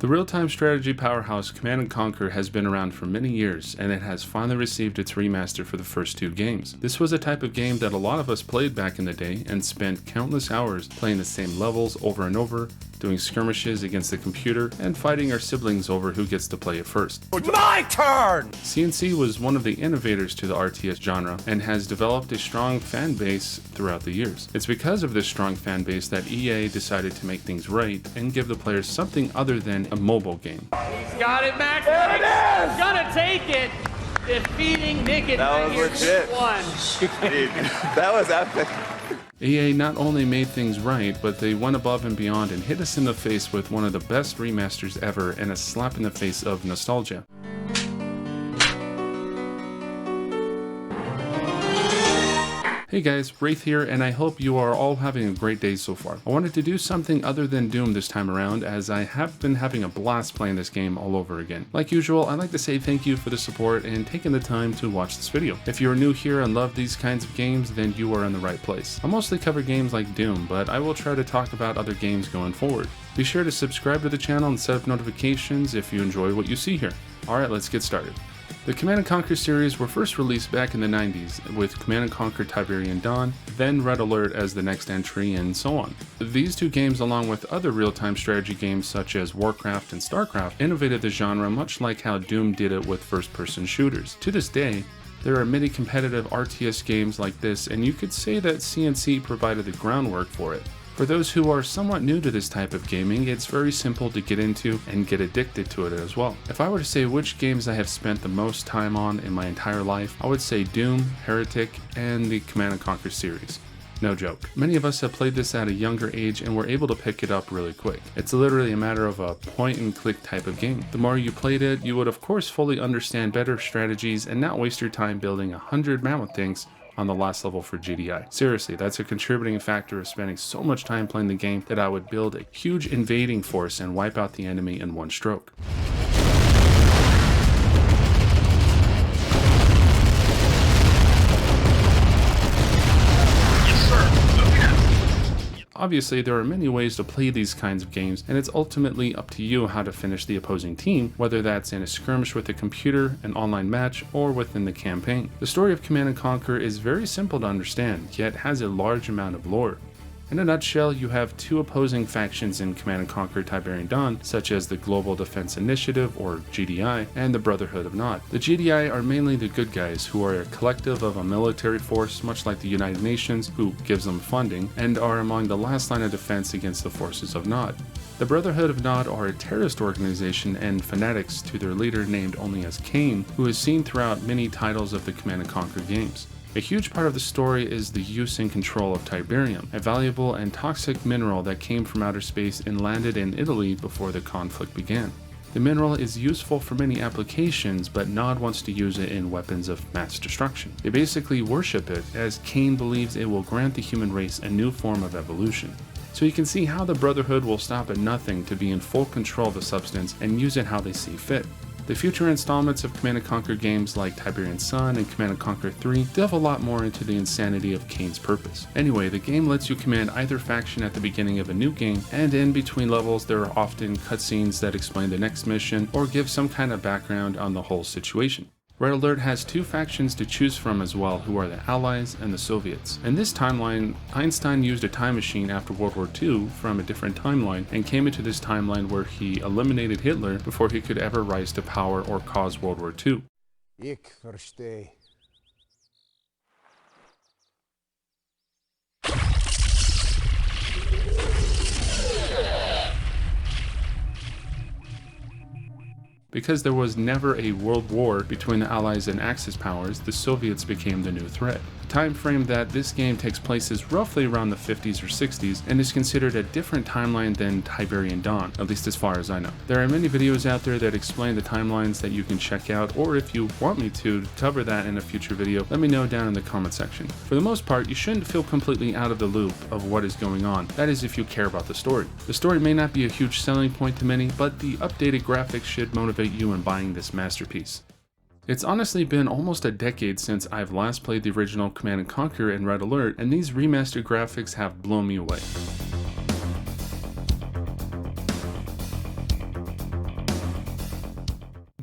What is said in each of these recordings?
The real-time strategy powerhouse Command & Conquer has been around for many years, and it has finally received its remaster for the first 2 games. This was a type of game that a lot of us played back in the day and spent countless hours playing the same levels over and over, doing skirmishes against the computer, and fighting our siblings over who gets to play it first. My turn! CNC was one of the innovators to the RTS genre and has developed a strong fan base throughout the years. It's because of this strong fan base that EA decided to make things right and give the players something other than a mobile game. He's got it, Max. There it is! Gonna take it. Defeating Nick and That was legit. Dude, that was epic. EA not only made things right, but they went above and beyond and hit us in the face with one of the best remasters ever and a slap in the face of nostalgia. Hey guys, Wraith here, and I hope you are all having a great day so far. I wanted to do something other than Doom this time around, as I have been having a blast playing this game all over again. Like usual, I'd like to say thank you for the support and taking the time to watch this video. If you're new here and love these kinds of games, then you are in the right place. I mostly cover games like Doom, but I will try to talk about other games going forward. Be sure to subscribe to the channel and set up notifications if you enjoy what you see here. Alright, let's get started. The Command & Conquer series were first released back in the 90s, with Command & Conquer Tiberian Dawn, then Red Alert as the next entry, and so on. These 2 games, along with other real-time strategy games such as Warcraft and Starcraft, innovated the genre much like how Doom did it with first-person shooters. To this day, there are many competitive RTS games like this, and you could say that CNC provided the groundwork for it. For those who are somewhat new to this type of gaming, it's very simple to get into and get addicted to it as well. If I were to say which games I have spent the most time on in my entire life, I would say Doom, Heretic, and the Command & Conquer series. No joke. Many of us have played this at a younger age and were able to pick it up really quick. It's literally a matter of a point and click type of game. The more you played it, you would of course fully understand better strategies and not waste your time building 100 mammoth tanks on the last level for GDI. Seriously, that's a contributing factor of spending so much time playing the game that I would build a huge invading force and wipe out the enemy in one stroke. Obviously, there are many ways to play these kinds of games, and it's ultimately up to you how to finish the opposing team, whether that's in a skirmish with a computer, an online match, or within the campaign. The story of Command & Conquer is very simple to understand, yet has a large amount of lore. In a nutshell, you have 2 opposing factions in Command & Conquer Tiberian Dawn, such as the Global Defense Initiative, or GDI, and the Brotherhood of Nod. The GDI are mainly the good guys, who are a collective of a military force, much like the United Nations, who gives them funding, and are among the last line of defense against the forces of Nod. The Brotherhood of Nod are a terrorist organization and fanatics to their leader named only as Cain, who is seen throughout many titles of the Command & Conquer games. A huge part of the story is the use and control of Tiberium, a valuable and toxic mineral that came from outer space and landed in Italy before the conflict began. The mineral is useful for many applications, but Nod wants to use it in weapons of mass destruction. They basically worship it, as Cain believes it will grant the human race a new form of evolution. So you can see how the Brotherhood will stop at nothing to be in full control of the substance and use it how they see fit. The future installments of Command & Conquer games like Tiberian Sun and Command & Conquer 3 delve a lot more into the insanity of Cain's purpose. Anyway, the game lets you command either faction at the beginning of a new game, and in between levels there are often cutscenes that explain the next mission or give some kind of background on the whole situation. Red Alert has 2 factions to choose from as well, who are the Allies and the Soviets. In this timeline, Einstein used a time machine after World War II from a different timeline and came into this timeline where he eliminated Hitler before he could ever rise to power or cause World War II. Ich verstehe. Because there was never a world war between the Allies and Axis powers, the Soviets became the new threat. The time frame that this game takes place is roughly around the 50s or 60s and is considered a different timeline than Tiberian Dawn, at least as far as I know. There are many videos out there that explain the timelines that you can check out, or if you want me to cover that in a future video, let me know down in the comment section. For the most part, you shouldn't feel completely out of the loop of what is going on. That is if you care about the story. The story may not be a huge selling point to many, but the updated graphics should motivate you in buying this masterpiece. It's honestly been almost a decade since I've last played the original Command & Conquer and Red Alert, and these remastered graphics have blown me away.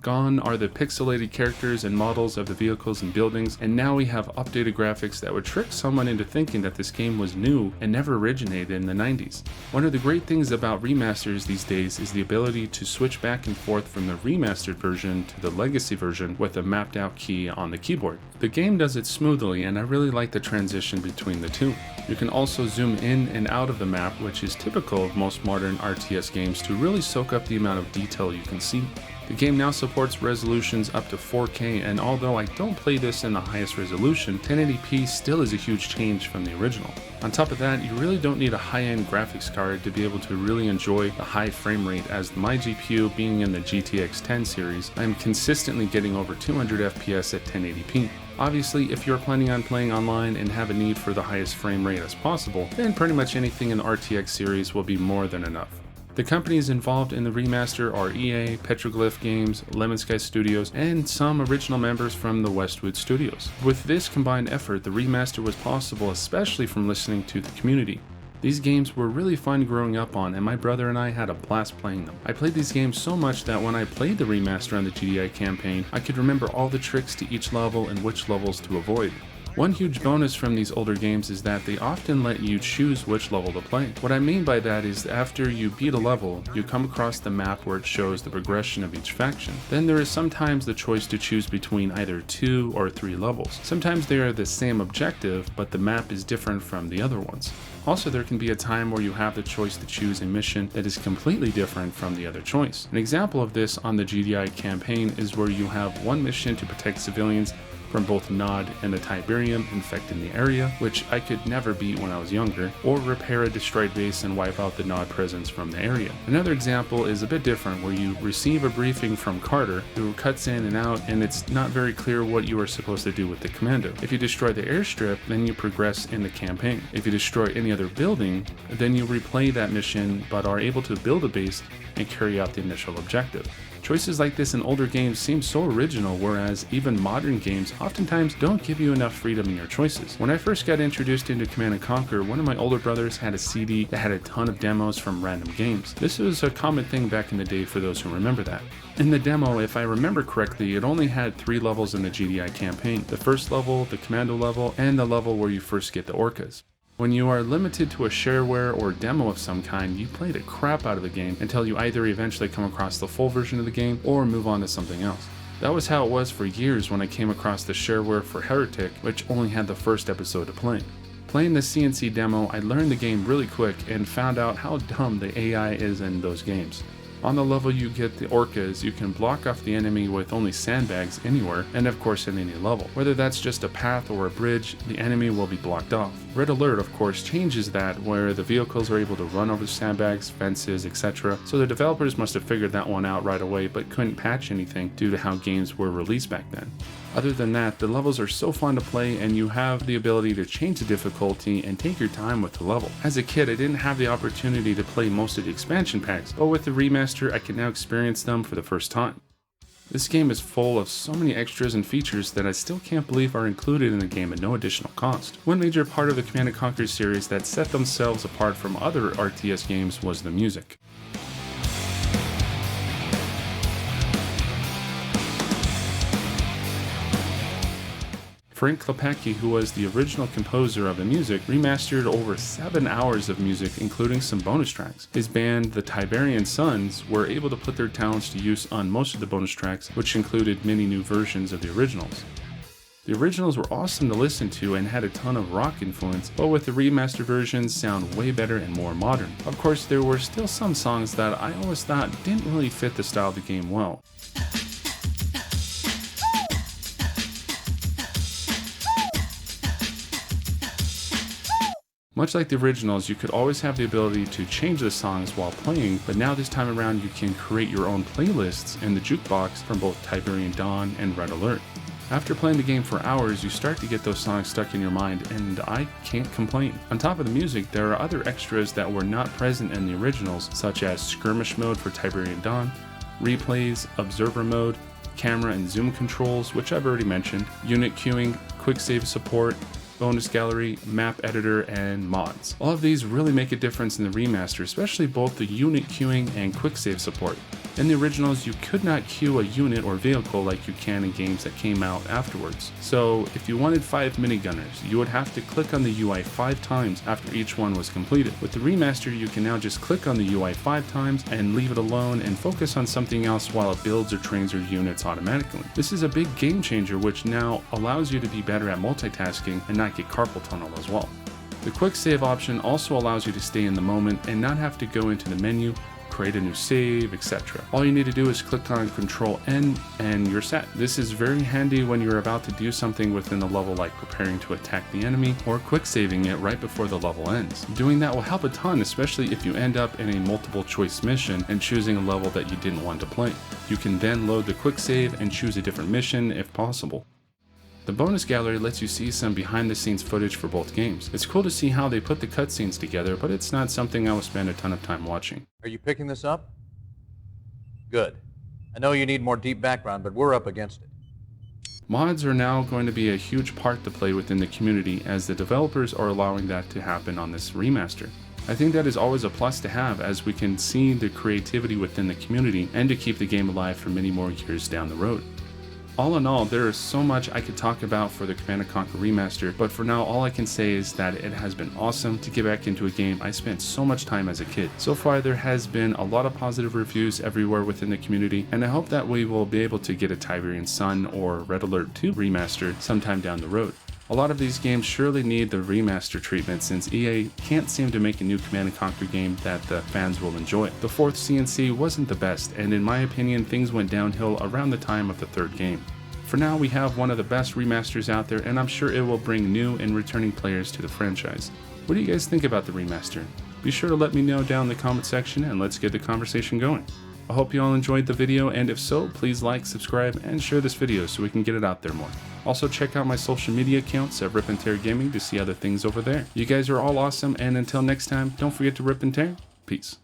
Gone are the pixelated characters and models of the vehicles and buildings, and now we have updated graphics that would trick someone into thinking that this game was new and never originated in the 90s. One of the great things about remasters these days is the ability to switch back and forth from the remastered version to the legacy version with a mapped out key on the keyboard. The game does it smoothly, and I really like the transition between the two. You can also zoom in and out of the map, which is typical of most modern RTS games, to really soak up the amount of detail you can see. The game now supports resolutions up to 4K, and although I don't play this in the highest resolution, 1080p still is a huge change from the original. On top of that, you really don't need a high-end graphics card to be able to really enjoy the high frame rate, as my GPU being in the GTX 10 series, I am consistently getting over 200 FPS at 1080p. Obviously, if you're planning on playing online and have a need for the highest frame rate as possible, then pretty much anything in the RTX series will be more than enough. The companies involved in the remaster are EA, Petroglyph Games, Lemon Sky Studios, and some original members from the Westwood Studios. With this combined effort, the remaster was possible especially from listening to the community. These games were really fun growing up on, and my brother and I had a blast playing them. I played these games so much that when I played the remaster on the GDI campaign, I could remember all the tricks to each level and which levels to avoid. One huge bonus from these older games is that they often let you choose which level to play. What I mean by that is after you beat a level, you come across the map where it shows the progression of each faction. Then there is sometimes the choice to choose between either 2 or 3 levels. Sometimes they are the same objective, but the map is different from the other ones. Also, there can be a time where you have the choice to choose a mission that is completely different from the other choice. An example of this on the GDI campaign is where you have one mission to protect civilians from both Nod and the Tiberium infecting the area, which I could never beat when I was younger, or repair a destroyed base and wipe out the Nod presence from the area. Another example is a bit different, where you receive a briefing from Carter, who cuts in and out, and it's not very clear what you are supposed to do with the commando. If you destroy the airstrip, then you progress in the campaign. If you destroy any other building, then you replay that mission but are able to build a base and carry out the initial objective. Choices like this in older games seem so original, whereas even modern games oftentimes don't give you enough freedom in your choices. When I first got introduced into Command & Conquer, one of my older brothers had a CD that had a ton of demos from random games. This was a common thing back in the day for those who remember that. In the demo, if I remember correctly, it only had 3 levels in the GDI campaign: the first level, the commando level, and the level where you first get the orcas. When you are limited to a shareware or demo of some kind, you play the crap out of the game until you either eventually come across the full version of the game or move on to something else. That was how it was for years when I came across the shareware for Heretic, which only had the first episode to play. Playing the CNC demo, I learned the game really quick and found out how dumb the AI is in those games. On the level you get the orcas, you can block off the enemy with only sandbags anywhere, and of course in any level. Whether that's just a path or a bridge, the enemy will be blocked off. Red Alert of course changes that, where the vehicles are able to run over sandbags, fences, etc. So the developers must have figured that one out right away, but couldn't patch anything due to how games were released back then. Other than that, the levels are so fun to play, and you have the ability to change the difficulty and take your time with the level. As a kid, I didn't have the opportunity to play most of the expansion packs, but with the remaster, I can now experience them for the first time. This game is full of so many extras and features that I still can't believe are included in the game at no additional cost. One major part of the Command & Conquer series that set themselves apart from other RTS games was the music. Frank Klepacki, who was the original composer of the music, remastered over 7 hours of music, including some bonus tracks. His band, the Tiberian Sons, were able to put their talents to use on most of the bonus tracks, which included many new versions of the originals. The originals were awesome to listen to and had a ton of rock influence, but with the remastered versions sound way better and more modern. Of course, there were still some songs that I always thought didn't really fit the style of the game well. Much like the originals, you could always have the ability to change the songs while playing, but now this time around you can create your own playlists in the jukebox from both Tiberian Dawn and Red Alert. After playing the game for hours, you start to get those songs stuck in your mind, and I can't complain. On top of the music, there are other extras that were not present in the originals, such as skirmish mode for Tiberian Dawn, replays, observer mode, camera and zoom controls, which I've already mentioned, unit queuing, quick save support, bonus gallery, map editor, and mods. All of these really make a difference in the remaster, especially both the unit queuing and quick save support. In the originals, you could not queue a unit or vehicle like you can in games that came out afterwards. So if you wanted 5 minigunners, you would have to click on the UI 5 times after each one was completed. With the remaster, you can now just click on the UI 5 times and leave it alone and focus on something else while it builds or trains your units automatically. This is a big game changer, which now allows you to be better at multitasking and not get carpal tunnel as well. The quick save option also allows you to stay in the moment and not have to go into the menu, create a new save, etc. All you need to do is click on Control N and you're set. This is very handy when you're about to do something within the level, like preparing to attack the enemy or quick saving it right before the level ends. Doing that will help a ton, especially if you end up in a multiple choice mission and choosing a level that you didn't want to play. You can then load the quick save and choose a different mission if possible. The bonus gallery lets you see some behind the scenes footage for both games. It's cool to see how they put the cutscenes together, but it's not something I will spend a ton of time watching. Are you picking this up? Good. I know you need more deep background, but we're up against it. Mods are now going to be a huge part to play within the community, as the developers are allowing that to happen on this remaster. I think that is always a plus to have, as we can see the creativity within the community and to keep the game alive for many more years down the road. All in all, there is so much I could talk about for the Command & Conquer Remaster, but for now all I can say is that it has been awesome to get back into a game I spent so much time as a kid. So far there has been a lot of positive reviews everywhere within the community, and I hope that we will be able to get a Tiberian Sun or Red Alert 2 remaster sometime down the road. A lot of these games surely need the remaster treatment, since EA can't seem to make a new Command & Conquer game that the fans will enjoy. The fourth CNC wasn't the best, and in my opinion things went downhill around the time of the third game. For now, we have one of the best remasters out there, and I'm sure it will bring new and returning players to the franchise. What do you guys think about the remaster? Be sure to let me know down in the comment section, and let's get the conversation going. I hope you all enjoyed the video, and if so, please like, subscribe, and share this video so we can get it out there more. Also check out my social media accounts at RipNtear Gaming to see other things over there. You guys are all awesome, and until next time, don't forget to rip and tear. Peace.